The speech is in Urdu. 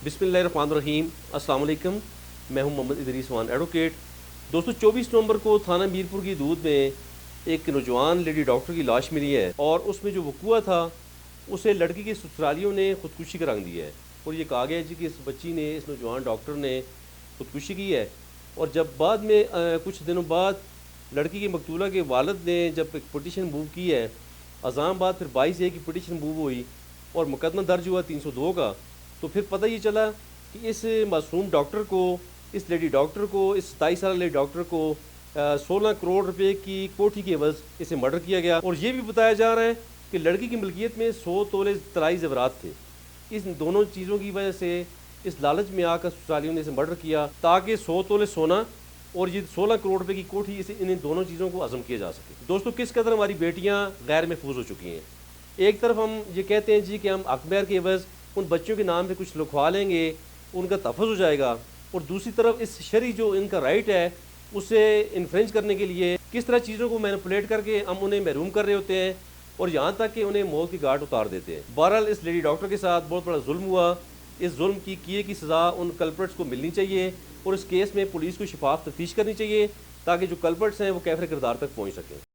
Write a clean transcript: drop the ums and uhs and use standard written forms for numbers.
بسم اللہ الرحمن الرحیم۔ السلام علیکم، میں ہوں محمد ادریس وان ایڈوکیٹ۔ دوستو 24 نومبر کو تھانہ میرپور کی حدود میں ایک نوجوان لیڈی ڈاکٹر کی لاش ملی ہے، اور اس میں جو وقوع تھا اسے لڑکی کے سسرالیوں نے خودکشی کا رنگ دیا ہے، اور یہ کہا گیا ہے کہ اس بچی نے، اس نوجوان ڈاکٹر نے خودکشی کی ہے۔ اور جب بعد میں کچھ دنوں بعد لڑکی کے مقتولہ کے والد نے جب ایک پٹیشن موو کی ہے، عزام بعد پھر 22 کی پٹیشن موو ہوئی اور مقدمہ درج ہوا 302 کا، تو پھر پتہ یہ چلا کہ اس معصوم ڈاکٹر کو، اس لیڈی ڈاکٹر کو، اس 27 سالہ لیڈی ڈاکٹر کو 16 کروڑ روپے کی کوٹھی کے عوض اسے مرڈر کیا گیا، اور یہ بھی بتایا جا رہا ہے کہ لڑکی کی ملکیت میں 100 تولے طلائی زیورات تھے۔ اس دونوں چیزوں کی وجہ سے اس لالچ میں آ کر سسرالیوں نے اسے مرڈر کیا تاکہ 100 تولے سونا اور یہ 16 کروڑ روپے کی کوٹھی، ان دونوں چیزوں کو عزم کیا جا سکے۔ دوستو، کس قدر ہماری بیٹیاں غیر محفوظ ہو چکی ہیں۔ ایک طرف ہم یہ کہتے ہیں جی کہ ہم اکبر کے عوض ان بچوں کے نام پہ کچھ لکھوا لیں گے، ان کا تحفظ ہو جائے گا، اور دوسری طرف اس شرعی جو ان کا رائٹ ہے اسے انفرینج کرنے کے لیے کس طرح چیزوں کو مینپولیٹ کر کے ہم انہیں محروم کر رہے ہوتے ہیں، اور یہاں تک کہ انہیں موت کی گھاٹ اتار دیتے ہیں۔ بہرحال اس لیڈی ڈاکٹر کے ساتھ بہت بڑا ظلم ہوا۔ اس ظلم کی کیے کی سزا ان کلپرٹس کو ملنی چاہیے، اور اس کیس میں پولیس کو شفاف تفتیش کرنی چاہیے تاکہ جو کلپرٹس ہیں وہ کیفر کردار تک پہنچ سکیں۔